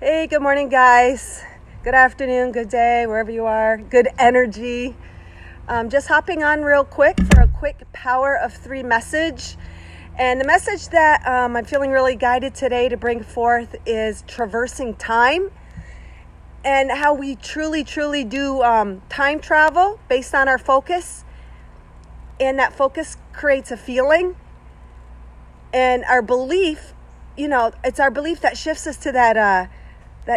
Hey, good morning, guys. Good afternoon, good day, wherever you are. Good energy. Just hopping on real quick for a quick Power of Three message. And the message that I'm feeling really guided today to bring forth is traversing time and how we truly do time travel based on our focus. And that focus creates a feeling. And our belief, it's our belief that shifts us to that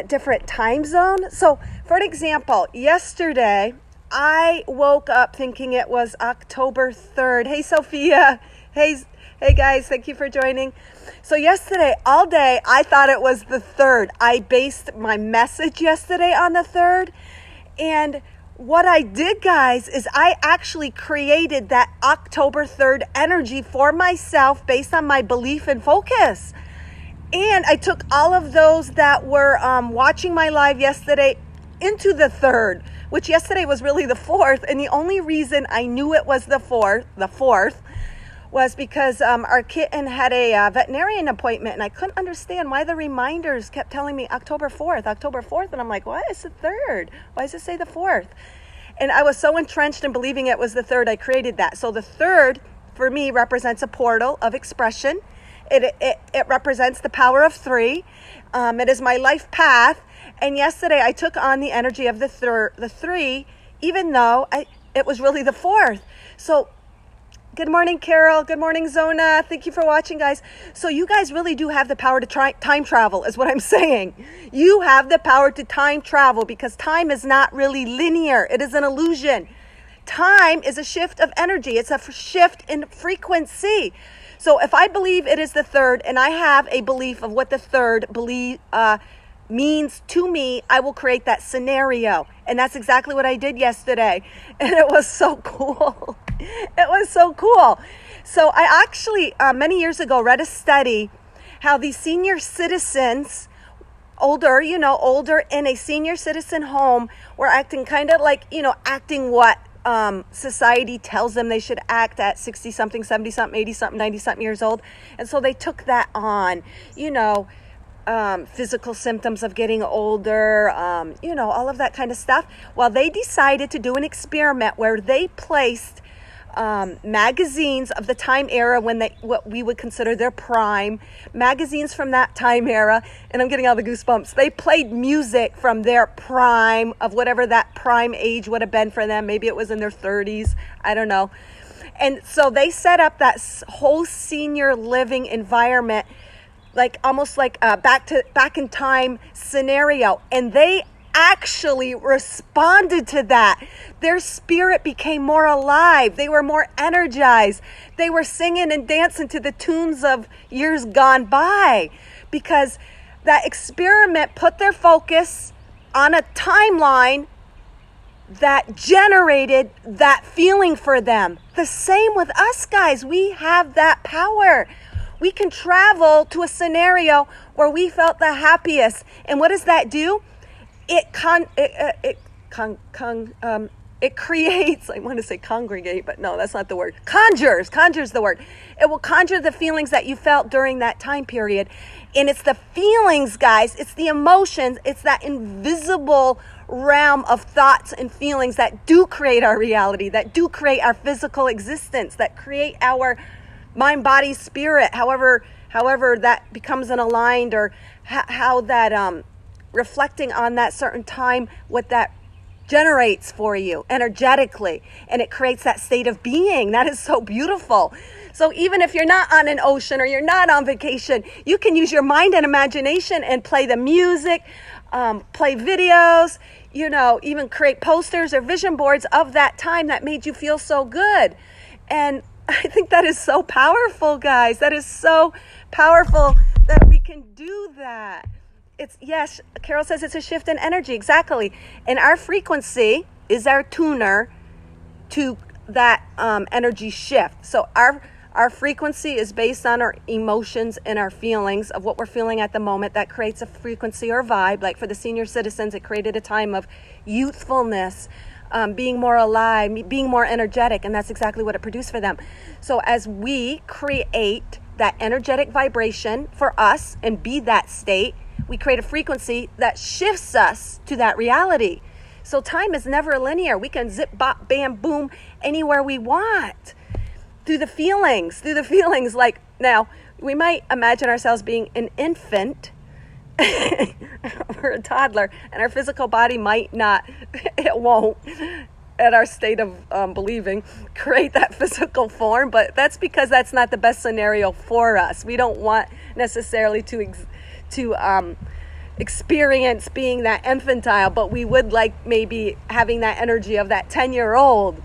different time zone. So for an example, yesterday I woke up thinking it was October 3rd. Hey, Sophia. Hey guys, thank you for joining. So yesterday, all day, I thought it was the 3rd. I based my message yesterday on the 3rd. And what I did, guys, is I actually created that October 3rd energy for myself based on my belief and focus. And I took all of those that were watching my live yesterday into the 3rd, which yesterday was really the 4th. And the only reason I knew it was the 4th, was because our kitten had a veterinarian appointment, and I couldn't understand why the reminders kept telling me October 4th. And I'm like, what? It's the 3rd. Why does it say the 4th? And I was so entrenched in believing it was the 3rd, I created that. So the 3rd, for me, represents a portal of expression. It represents the power of 3. It is my life path. And yesterday I took on the energy of the 3, even though it was really the 4th. So good morning, Carol. Good morning, Zona. Thank you for watching, guys. So you guys really do have the power to time travel, is what I'm saying. You have the power to time travel because time is not really linear. It is an illusion. Time is a shift of energy. It's a shift in frequency. So if I believe it is the 3rd and I have a belief of what the 3rd means to me, I will create that scenario. And that's exactly what I did yesterday. And it was so cool. It was so cool. So I actually, many years ago, read a study how these senior citizens, older in a senior citizen home, were acting kind of like, acting what society tells them they should act at 60 something, 70 something, 80 something, 90 something years old. And so they took that on, physical symptoms of getting older, all of that kind of stuff. Well, they decided to do an experiment where they placed magazines of the time era when what we would consider their prime, magazines from that time era, and I'm getting all the goosebumps. They played music from their prime of whatever that prime age would have been for them. Maybe it was in their 30s. I don't know. And so they set up that whole senior living environment, like almost like a back in time scenario, and they actually responded to that. Their spirit became more alive. They were more energized. They were singing and dancing to the tunes of years gone by because that experiment put their focus on a timeline that generated that feeling for them. The same with us, guys. We have that power. We can travel to a scenario where we felt the happiest. And what does that do? It creates, I want to say congregate, but no, that's not the word. Conjures the word. It will conjure the feelings that you felt during that time period. And it's the feelings, guys. It's the emotions. It's that invisible realm of thoughts and feelings that do create our reality, that do create our physical existence, that create our mind, body, spirit, however that becomes unaligned, or how that, reflecting on that certain time, what that generates for you energetically, and it creates that state of being. That is so beautiful. So even if you're not on an ocean or you're not on vacation, you can use your mind and imagination and play the music, play videos, even create posters or vision boards of that time that made you feel so good. And I think that is so powerful, guys. That is so powerful that we can do that. Yes, Carol says it's a shift in energy. Exactly. And our frequency is our tuner to that energy shift. So our frequency is based on our emotions and our feelings of what we're feeling at the moment. That creates a frequency or vibe. Like for the senior citizens, it created a time of youthfulness, being more alive, being more energetic. And that's exactly what it produced for them. So as we create that energetic vibration for us and be that state, we create a frequency that shifts us to that reality. So time is never linear. We can zip, bop, bam, boom, anywhere we want. Through the feelings. Like now, we might imagine ourselves being an infant or a toddler, and our physical body might not, it won't, at our state of believing, create that physical form, but that's because that's not the best scenario for us. We don't want necessarily to experience being that infantile, but we would like maybe having that energy of that 10-year-old,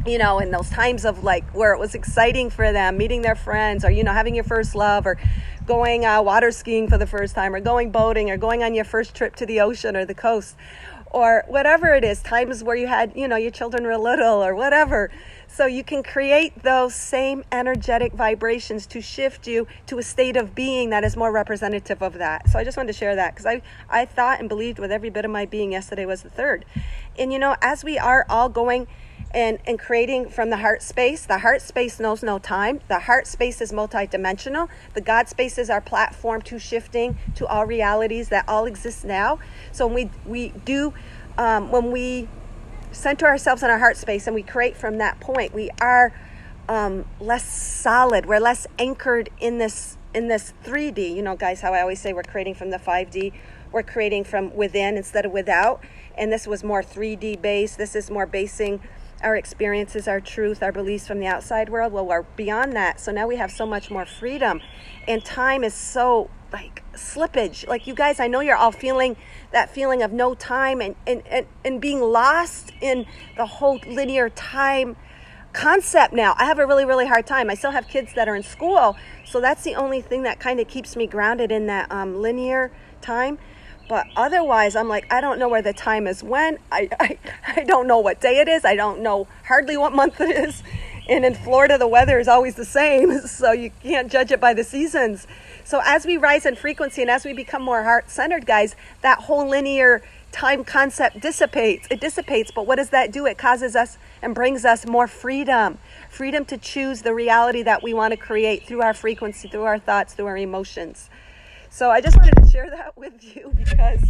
you know, in those times of like where it was exciting for them, meeting their friends, or, you know, having your first love, or going water skiing for the first time, or going boating, or going on your first trip to the ocean or the coast, or whatever it is, times where you had, you know, your children were little or whatever. So you can create those same energetic vibrations to shift you to a state of being that is more representative of that. So I just wanted to share that, because I thought and believed with every bit of my being yesterday was the third. And, you know, as we are all going and creating from the heart space knows no time. The heart space is multidimensional. The God space is our platform to shifting to all realities that all exist now. So when when we center ourselves in our heart space and we create from that point, we are less solid. We're less anchored in this 3D. You know, guys, how I always say we're creating from the 5D. We're creating from within instead of without. And this was more 3D based. This is more basing our experiences, our truth, our beliefs from the outside world. Well, we're beyond that. So now we have so much more freedom. And time is so like slippage. Like, you guys, I know you're all feeling that feeling of no time and being lost in the whole linear time concept now. I have a really, really hard time. I still have kids that are in school. So that's the only thing that kind of keeps me grounded in that linear time. But otherwise, I'm like, I don't know where the time is when. I don't know what day it is. I don't know hardly what month it is. And in Florida, the weather is always the same. So you can't judge it by the seasons. So as we rise in frequency and as we become more heart-centered, guys, that whole linear time concept dissipates. It dissipates. But what does that do? It causes us and brings us more freedom. Freedom to choose the reality that we want to create through our frequency, through our thoughts, through our emotions. So I just wanted to share that with you because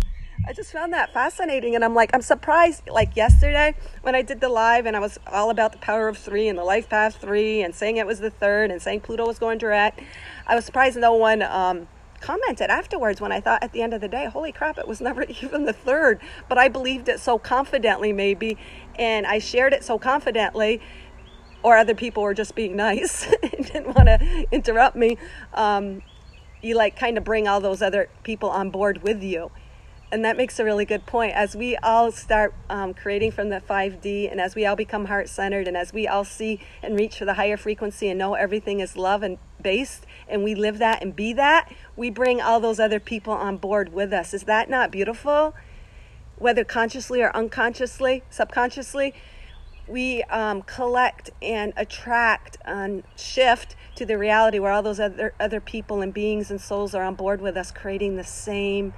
I just found that fascinating. And I'm like, I'm surprised, like yesterday when I did the live and I was all about the power of 3 and the life path 3 and saying it was the third and saying Pluto was going direct. I was surprised no one commented afterwards when I thought at the end of the day, holy crap, it was never even the third. But I believed it so confidently maybe, and I shared it so confidently, or other people were just being nice and didn't want to interrupt me. You like kind of bring all those other people on board with you. And that makes a really good point. As we all start creating from the 5D, and as we all become heart-centered, and as we all see and reach for the higher frequency and know everything is love and based, and we live that and be that, we bring all those other people on board with us. Is that not beautiful? Whether consciously or unconsciously, subconsciously, we collect and attract and shift to the reality where all those other people and beings and souls are on board with us, creating the same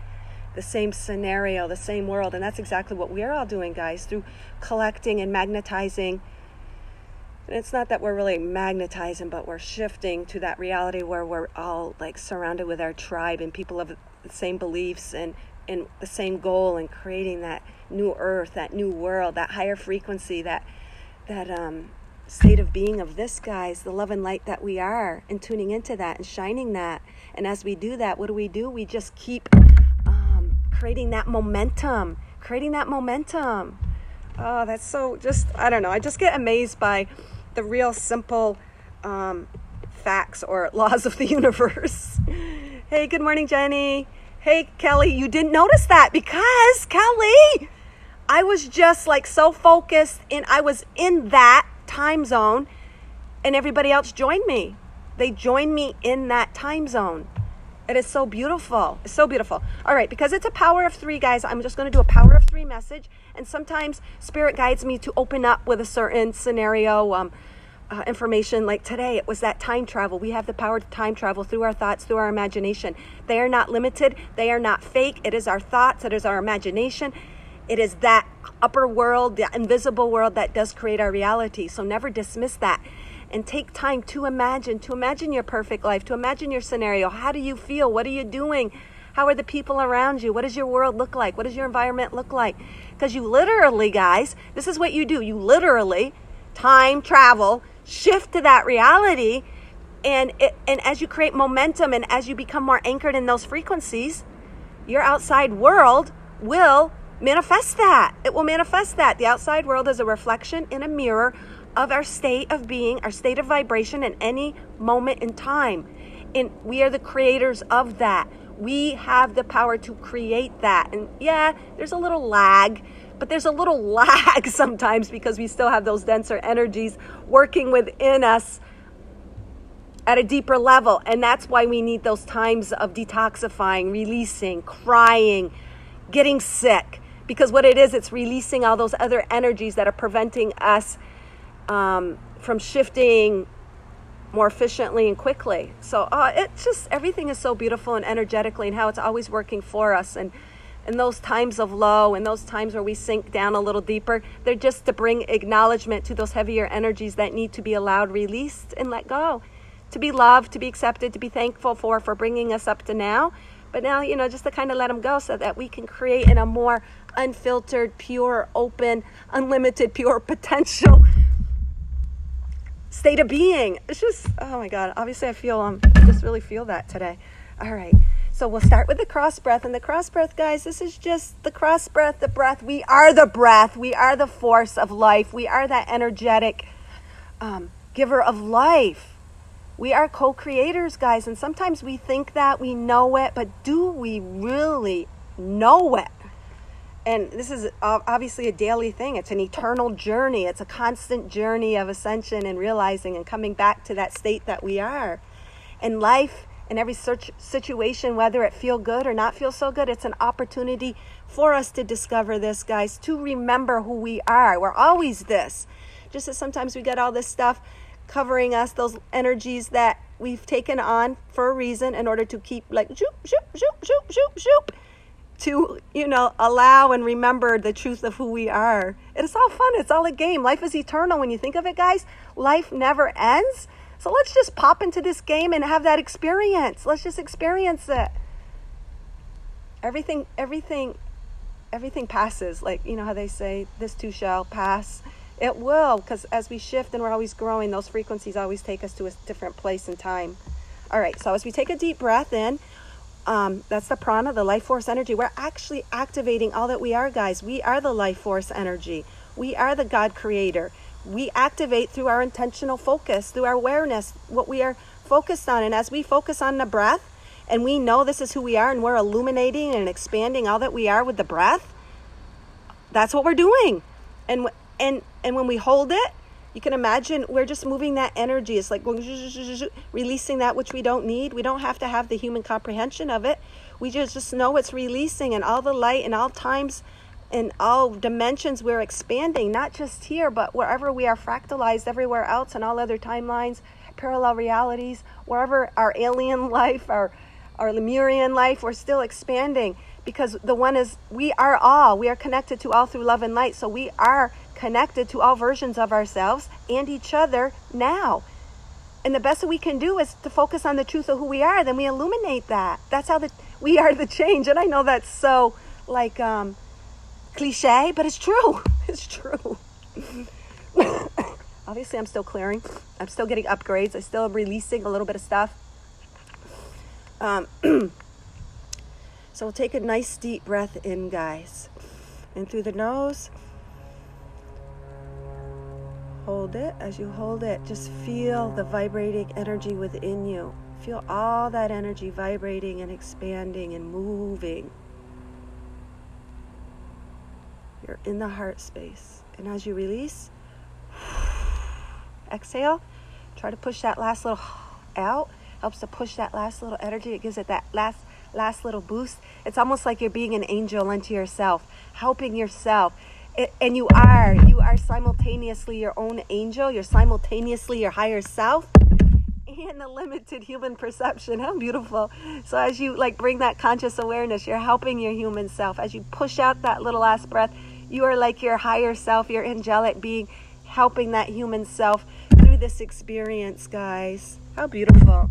scenario, the same world. And that's exactly what we are all doing, guys, through collecting and magnetizing. And it's not that we're really magnetizing, but we're shifting to that reality where we're all like surrounded with our tribe and people of the same beliefs and the same goal, and creating that new earth, that new world, that higher frequency, that state of being of this, guys, the love and light that we are, and tuning into that and shining that. And as we do that, what do? We just keep creating that momentum. Oh, that's so just, I don't know. I just get amazed by the real simple facts or laws of the universe. Hey, good morning, Jenny. Hey, Kelly, you didn't notice that because, Kelly, I was just like so focused and I was in that time zone and everybody else joined me. They joined me in that time zone. It is so beautiful. It's so beautiful. All right, because it's a power of 3, guys, I'm just going to do a power of 3 message. And sometimes Spirit guides me to open up with a certain scenario, information. Like today, it was that time travel. We have the power to time travel through our thoughts, through our imagination. They are not limited. They are not fake. It is our thoughts. It is our imagination. It is that upper world, the invisible world that does create our reality. So never dismiss that. And take time to imagine your perfect life, to imagine your scenario. How do you feel? What are you doing? How are the people around you? What does your world look like? What does your environment look like? Because you literally, guys, this is what you do. You literally time travel, shift to that reality, and as you create momentum and as you become more anchored in those frequencies, your outside world will manifest that. It will manifest that. The outside world is a reflection in a mirror of our state of being, our state of vibration in any moment in time. And we are the creators of that. We have the power to create that. And yeah, there's a little lag, but there's a little lag sometimes because we still have those denser energies working within us at a deeper level. And that's why we need those times of detoxifying, releasing, crying, getting sick. Because what it is, it's releasing all those other energies that are preventing us from shifting more efficiently and quickly. So it's just, everything is so beautiful and energetically, and how it's always working for us. And in those times of low and those times where we sink down a little deeper, they're just to bring acknowledgement to those heavier energies that need to be allowed, released, and let go. To be loved, to be accepted, to be thankful for bringing us up to now. But now, just to kind of let them go so that we can create in a more unfiltered, pure, open, unlimited, pure potential state of being. It's just, oh my God. Obviously, I just really feel that today. All right. So we'll start with the cross breath. And the cross breath, guys, this is just the cross breath, the breath. We are the breath. We are the force of life. We are that energetic giver of life. We are co-creators, guys, and sometimes we think that we know it, but do we really know it? And this is obviously a daily thing. It's an eternal journey. It's a constant journey of ascension and realizing and coming back to that state that we are. And life, in every situation, whether it feel good or not feel so good, it's an opportunity for us to discover this, guys, to remember who we are. We're always this. Just as sometimes we get all this stuff covering us, those energies that we've taken on for a reason in order to keep like shoop, shoop, shoop, shoop, shoop, shoop, to, allow and remember the truth of who we are. It's all fun. It's all a game. Life is eternal. When you think of it, guys, life never ends. So let's just pop into this game and have that experience. Let's just experience it. Everything passes. Like, how they say, this too shall pass. It will, because as we shift and we're always growing, those frequencies always take us to a different place and time. All right, so as we take a deep breath in, that's the prana, the life force energy. We're actually activating all that we are, guys. We are the life force energy. We are the God creator. We activate through our intentional focus, through our awareness, what we are focused on. And as we focus on the breath, and we know this is who we are, and we're illuminating and expanding all that we are with the breath, that's what we're doing. And when we hold it, you can imagine we're just moving that energy. It's like going, releasing that which we don't need. We don't have to have the human comprehension of it. We just know it's releasing, and all the light and all times and all dimensions we're expanding, not just here, but wherever we are fractalized, everywhere else, and all other timelines, parallel realities, wherever our alien life, our Lemurian life, we're still expanding, because the one is, we are connected to all through love and light. So we are connected to all versions of ourselves and each other now. And the best that we can do is to focus on the truth of who we are. Then we illuminate that. That's how we are the change. And I know that's so like cliche, but it's true. It's true. Obviously, I'm still clearing. I'm still getting upgrades. I still am releasing a little bit of stuff. So we'll take a nice deep breath in, guys. In through the nose. Hold it. As you hold it, just feel the vibrating energy within you. Feel all that energy vibrating and expanding and moving. You're in the heart space. And as you release, exhale. Try to push that last little out. Helps to push that last little energy. It gives it that last little boost. It's almost like you're being an angel unto yourself, helping yourself. And you are simultaneously your own angel. You're simultaneously your higher self and the limited human perception. How beautiful. So as you bring that conscious awareness, you're helping your human self. As you push out that little last breath, you are like your higher self, your angelic being, helping that human self through this experience, guys. How beautiful.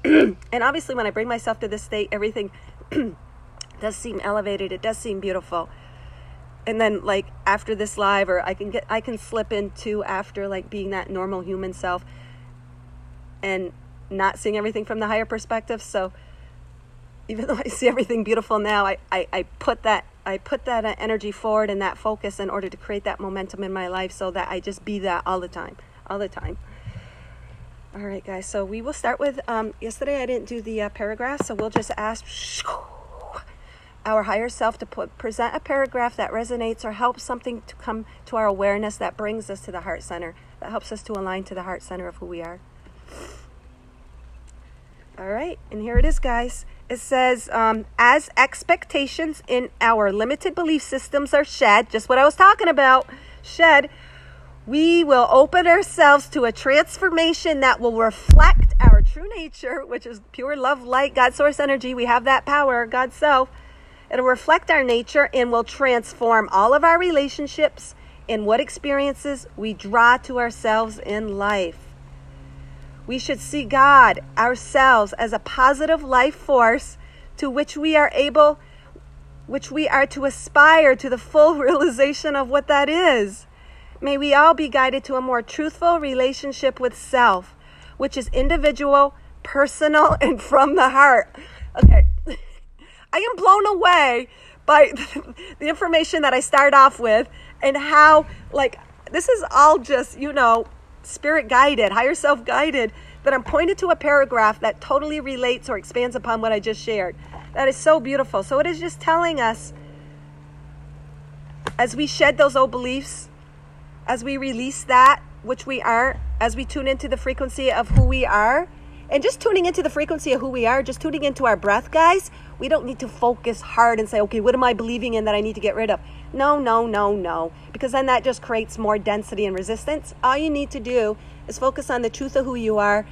And obviously when I bring myself to this state, everything does seem elevated. It does seem beautiful. And then like after this live, or I can slip into after like being that normal human self and not seeing everything from the higher perspective. So even though I see everything beautiful now, I put that energy forward and that focus in order to create that momentum in my life, so that I just be that all the time. All right, guys, so we will start with, yesterday I didn't do the paragraph, so we'll just ask our higher self to present a paragraph that resonates or helps something to come to our awareness that brings us to the heart center, that helps us to align to the heart center of who we are. All right, and here it is, guys. It says, as expectations in our limited belief systems are shed, just what I was talking about, shed, we will open ourselves to a transformation that will reflect our true nature, which is pure love, light, God source energy. We have that power, God self. It'll reflect our nature and will transform all of our relationships and what experiences we draw to ourselves in life. We should see God, ourselves, as a positive life force to which we are to aspire to the full realization of what that is. May we all be guided to a more truthful relationship with self, which is individual, personal, and from the heart. Okay, I am blown away by the information that I start off with, and how, like, this is all just, spirit guided, higher self guided, that I'm pointed to a paragraph that totally relates or expands upon what I just shared. That is so beautiful. So it is just telling us, as we shed those old beliefs, as we release that which we are, as we tune into the frequency of who we are, and just tuning into the frequency of who we are, just tuning into our breath, guys. We don't need to focus hard and say, okay, what am I believing in that I need to get rid of? No. Because then that just creates more density and resistance. All you need to do is focus on the truth of who you are.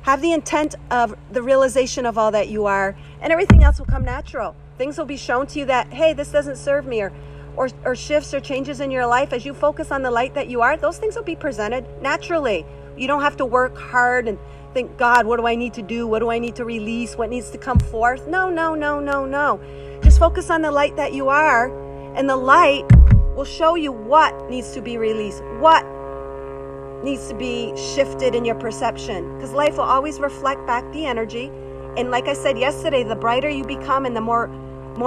Have the intent of the realization of all that you are, and everything else will come natural. Things will be shown to you that, hey, this doesn't serve me, or shifts or changes in your life. As you focus on the light that you are, those things will be presented naturally. You don't have to work hard and think, God, what do I need to do? What do I need to release? What needs to come forth? No. Just focus on the light that you are, and the light will show you what needs to be released, what needs to be shifted in your perception, because life will always reflect back the energy. And like I said yesterday, the brighter you become and the more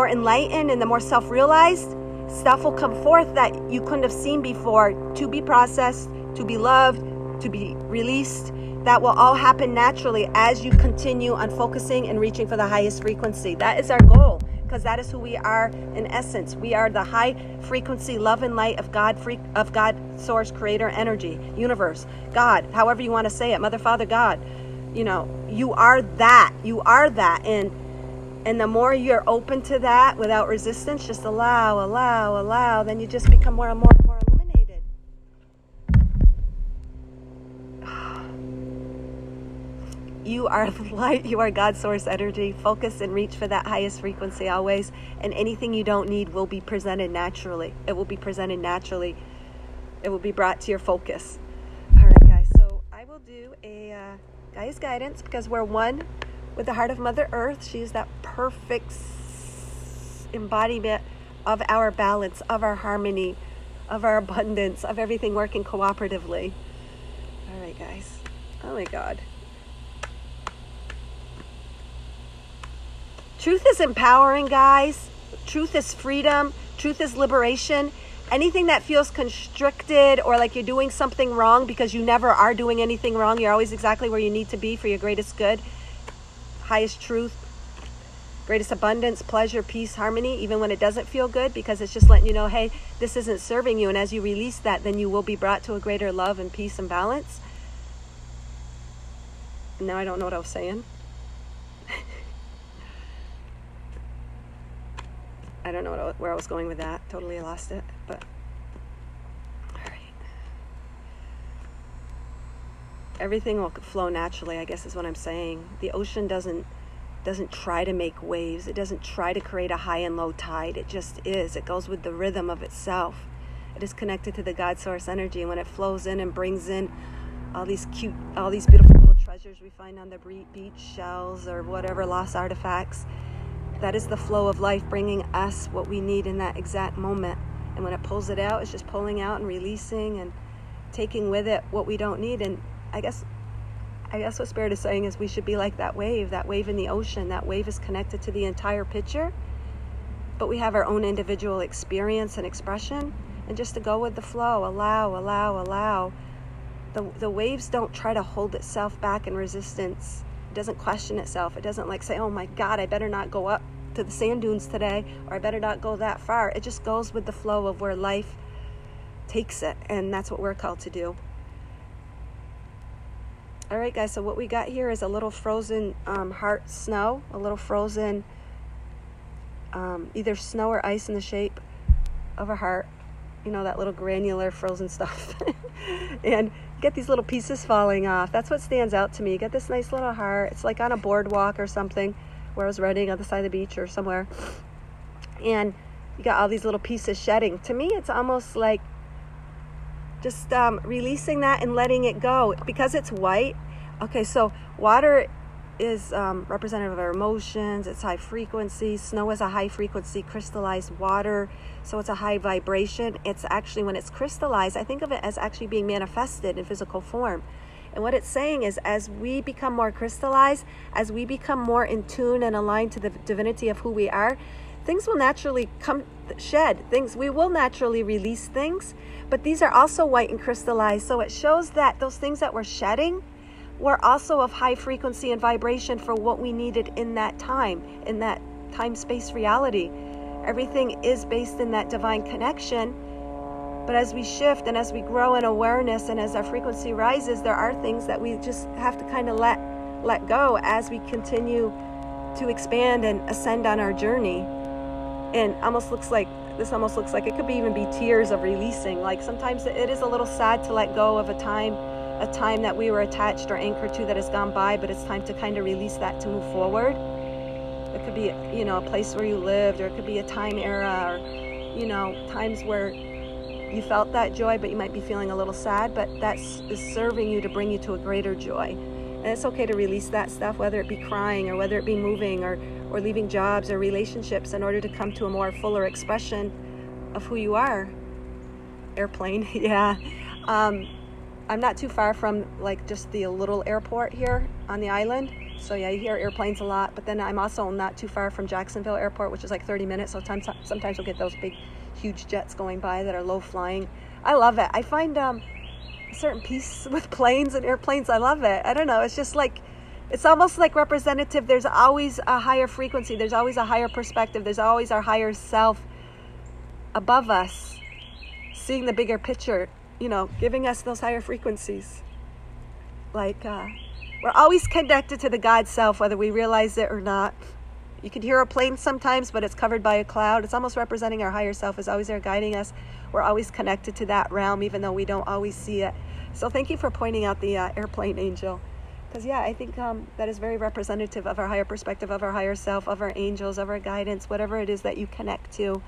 enlightened and the more self-realized, stuff will come forth that you couldn't have seen before, to be processed, to be loved, to be released. That will all happen naturally as you continue on focusing and reaching for the highest frequency. That is our goal, because that is who we are in essence. We are the high frequency love and light of God, source, creator, energy, universe, God, however you want to say it, Mother, Father, God. You are that. And the more you're open to that without resistance, just allow, then you just become more and more illuminated. You are light, you are God source energy. Focus and reach for that highest frequency always. And anything you don't need will be presented naturally. It will be presented naturally. It will be brought to your focus. All right, guys. So I will do a guys guidance, because we're one with the heart of Mother Earth. She is that perfect embodiment of our balance, of our harmony, of our abundance, of everything working cooperatively. All right, guys. Oh my God. Truth is empowering, guys. Truth is freedom. Truth is liberation. Anything that feels constricted or like you're doing something wrong, because you never are doing anything wrong. You're always exactly where you need to be for your greatest good, highest truth, greatest abundance, pleasure, peace, harmony, even when it doesn't feel good, because it's just letting you know, hey, this isn't serving you. And as you release that, then you will be brought to a greater love and peace and balance. Now I don't know what I was saying. I don't know where I was going with that. Totally lost it. But all right. Everything will flow naturally, I guess is what I'm saying. The ocean doesn't try to make waves. It doesn't try to create a high and low tide. It just is. It goes with the rhythm of itself. It is connected to the God source energy, and when it flows in and brings in all these beautiful little treasures we find on the beach, shells or whatever, lost artifacts. That is the flow of life bringing us what we need in that exact moment. And when it pulls it out, it's just pulling out and releasing and taking with it what we don't need. And I guess what Spirit is saying is we should be like that wave in the ocean. That wave is connected to the entire picture, but we have our own individual experience and expression. And just to go with the flow, allow. The waves don't try to hold itself back in resistance. It doesn't question itself. It doesn't like say, oh my God, I better not go up to the sand dunes today, or I better not go that far. It just goes with the flow of where life takes it. And that's what we're called to do. All right, guys, so what we got here is a little frozen heart snow, a little frozen either snow or ice in the shape of a heart. You know, that little granular frozen stuff. And you get these little pieces falling off. That's what stands out to me. You get this nice little heart. It's like on a boardwalk or something where I was riding on the side of the beach or somewhere. And you got all these little pieces shedding. To me, it's almost like just releasing that and letting it go. Because it's white. Okay, so water is representative of our emotions. It's high frequency. Snow is a high frequency crystallized water, so it's a high vibration. It's actually, when it's crystallized, I think of it as actually being manifested in physical form. And what it's saying is, as we become more crystallized, as we become more in tune and aligned to the divinity of who we are, things will naturally shed things. We will naturally release things, but these are also white and crystallized, so it shows that those things that we're shedding were also of high frequency and vibration for what we needed in that time space reality. Everything is based in that divine connection. But as we shift and as we grow in awareness and as our frequency rises, there are things that we just have to kind of let go as we continue to expand and ascend on our journey. And this almost looks like it could even be tears of releasing. Like sometimes it is a little sad to let go of a time that we were attached or anchored to that has gone by, but it's time to kind of release that to move forward. It could be, a place where you lived, or it could be a time era, or, times where you felt that joy, but you might be feeling a little sad, but that is serving you to bring you to a greater joy. And it's okay to release that stuff, whether it be crying or whether it be moving or leaving jobs or relationships, in order to come to a more fuller expression of who you are. Airplane, yeah. I'm not too far from like just the little airport here on the island. So yeah, you hear airplanes a lot, but then I'm also not too far from Jacksonville Airport, which is like 30 minutes. So sometimes you'll get those big, huge jets going by that are low flying. I love it. I find a certain peace with planes and airplanes. I love it. I don't know. It's just like, it's almost like representative. There's always a higher frequency. There's always a higher perspective. There's always our higher self above us, seeing the bigger picture, giving us those higher frequencies. Like, we're always connected to the God self, whether we realize it or not. You can hear a plane sometimes, but it's covered by a cloud. It's almost representing our higher self is always there guiding us. We're always connected to that realm, even though we don't always see it. So thank you for pointing out the airplane angel. Because, yeah, I think that is very representative of our higher perspective, of our higher self, of our angels, of our guidance, whatever it is that you connect to.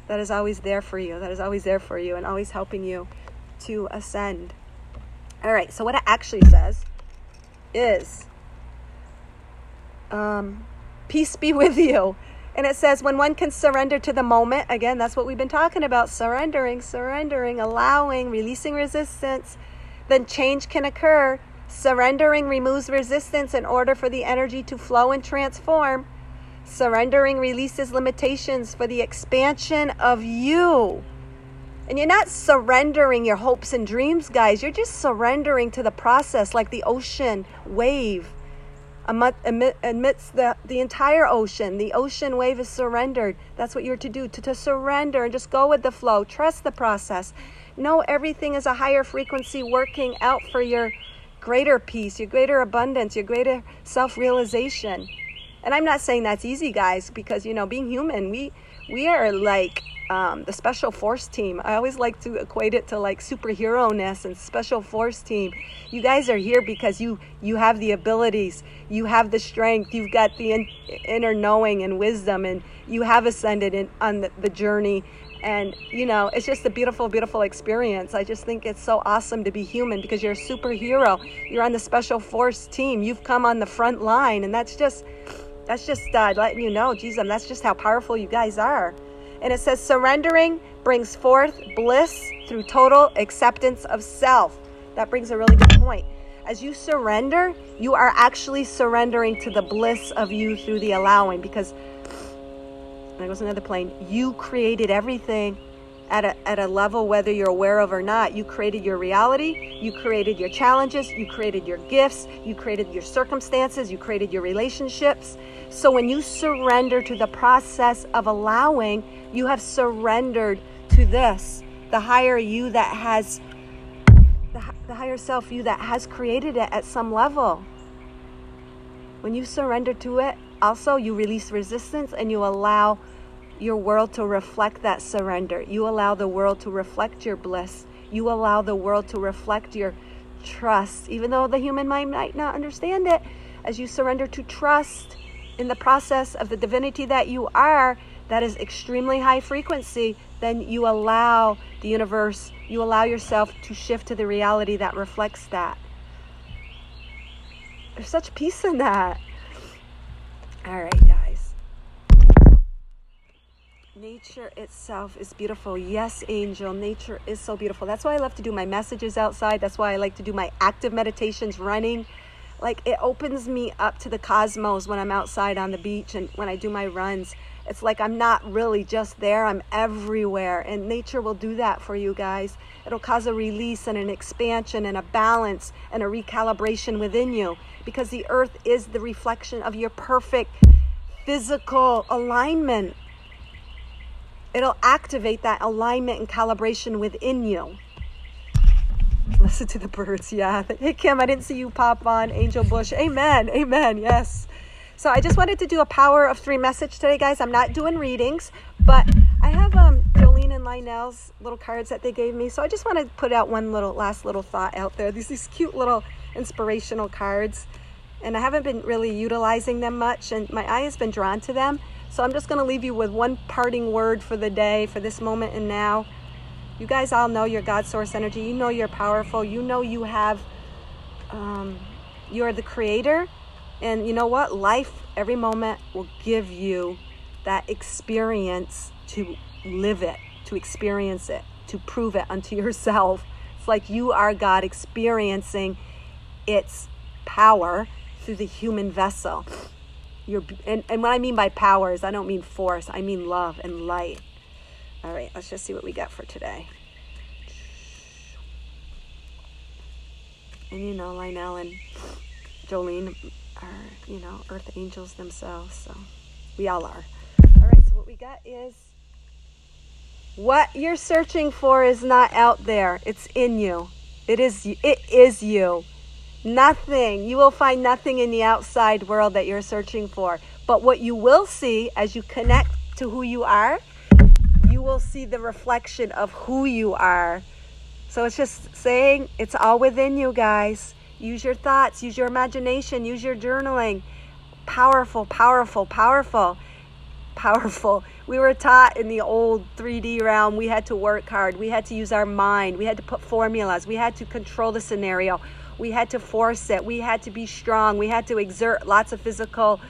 That is always there for you. That is always there for you and always helping you to ascend. All right, so what it actually says is, peace be with you. And it says, when one can surrender to the moment, again, that's what we've been talking about, surrendering, allowing, releasing resistance, then change can occur. Surrendering removes resistance in order for the energy to flow and transform. Surrendering releases limitations for the expansion of you. And you're not surrendering your hopes and dreams, guys. You're just surrendering to the process, like the ocean wave amidst the entire ocean. The ocean wave is surrendered. That's what you're to do, to surrender and just go with the flow. Trust the process. Know everything is a higher frequency working out for your greater peace, your greater abundance, your greater self-realization. And I'm not saying that's easy, guys, because, being human, we are like the special force team. I always like to equate it to like superhero-ness and special force team. You guys are here because you have the abilities, you have the strength, you've got the inner knowing and wisdom, and you have ascended on the journey. And, you know, it's just a beautiful, beautiful experience. I just think it's so awesome to be human because you're a superhero. You're on the special force team. You've come on the front line, and that's just letting you know, geez, that's just how powerful you guys are. And it says, surrendering brings forth bliss through total acceptance of self. That brings a really good point. As you surrender, you are actually surrendering to the bliss of you through the allowing, because there goes another plane. You created everything at a level, whether you're aware of or not. You created your reality. You created your challenges. You created your gifts. You created your circumstances. You created your relationships. So when you surrender to the process of allowing, you have surrendered to this, the higher you that has, the higher self you that has created it at some level. When you surrender to it, also you release resistance and you allow your world to reflect that surrender. You allow the world to reflect your bliss. You allow the world to reflect your trust, even though the human mind might not understand it. As you surrender to trust in the process of the divinity that you are, that is extremely high frequency, then you allow the universe, you allow yourself to shift to the reality that reflects that. There's such peace in that. All right, guys. Nature itself is beautiful. Yes, Angel, nature is so beautiful. That's why I love to do my messages outside. That's why I like to do my active meditations running. Like, it opens me up to the cosmos when I'm outside on the beach and when I do my runs. It's like I'm not really just there, I'm everywhere. And nature will do that for you guys. It'll cause a release and an expansion and a balance and a recalibration within you, because the earth is the reflection of your perfect physical alignment. It'll activate that alignment and calibration within you. Listen to the birds. Yeah. Hey, Kim, I didn't see you pop on. Angel Bush. Amen. Amen. Yes. So I just wanted to do a power of 3 message today, guys. I'm not doing readings, but I have Jolene and Lionel's little cards that they gave me. So I just want to put out one last little thought out there. These cute little inspirational cards. And I haven't been really utilizing them much, and my eye has been drawn to them. So I'm just going to leave you with one parting word for the day, for this moment and now. You guys all know your God source energy. You know you're powerful. You know you have, you're the creator. And you know what? Life, every moment, will give you that experience to live it, to experience it, to prove it unto yourself. It's like you are God experiencing its power through the human vessel. And what I mean by power is I don't mean force. I mean love and light. All right, let's just see what we got for today. And you know, Lionel and Jolene are, you know, earth angels themselves. So we all are. All right, so what we got is, what you're searching for is not out there. It's in you. It is you. Nothing. You will find nothing in the outside world that you're searching for. But what you will see as you connect to who you are, you will see the reflection of who you are. So it's just saying it's all within you, guys. Use your thoughts, use your imagination, use your journaling. Powerful, powerful, powerful, powerful. We were taught in the old 3D realm, we had to work hard. We had to use our mind. We had to put formulas. We had to control the scenario. We had to force it. We had to be strong. We had to exert lots of physical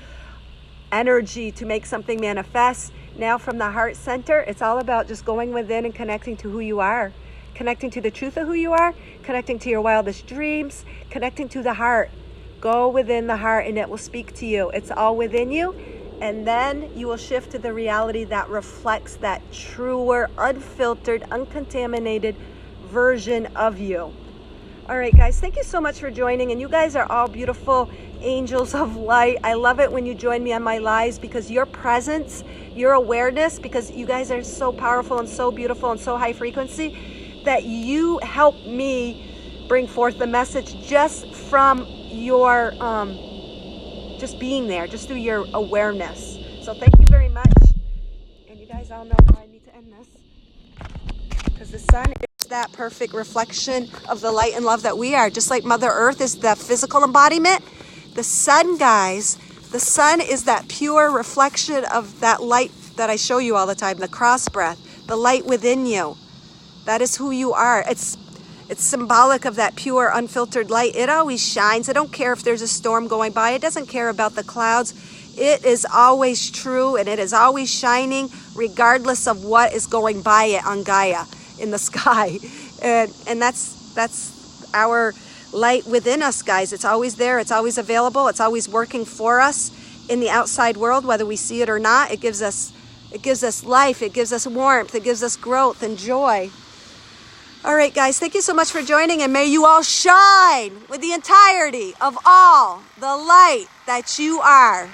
energy to make something manifest. Now from the heart center, it's all about just going within and connecting to who you are, connecting to the truth of who you are, connecting to your wildest dreams, connecting to the heart. Go within the heart and it will speak to you. It's all within you. And then you will shift to the reality that reflects that truer, unfiltered, uncontaminated version of you. All right, guys, thank you so much for joining. And you guys are all beautiful angels of light. I love it when you join me on my lives, because your presence, your awareness, because you guys are so powerful and so beautiful and so high frequency, that you help me bring forth the message just from your, just being there, just through your awareness. So thank you very much. And you guys all know how I need to end this. Because the sun is that perfect reflection of the light and love that we are. Just like Mother Earth is the physical embodiment, the sun, guys, the sun is that pure reflection of that light that I show you all the time, the cross breath, the light within you. That is who you are. It's symbolic of that pure, unfiltered light. It always shines. I don't care if there's a storm going by. It doesn't care about the clouds. It is always true, and it is always shining regardless of what is going by it on Gaia in the sky. And that's our light within us, guys. It's always there. It's always available. It's always working for us in the outside world, whether we see it or not. It gives us life. It gives us warmth. It gives us growth and joy. All right, guys, thank you so much for joining, and may you all shine with the entirety of all the light that you are.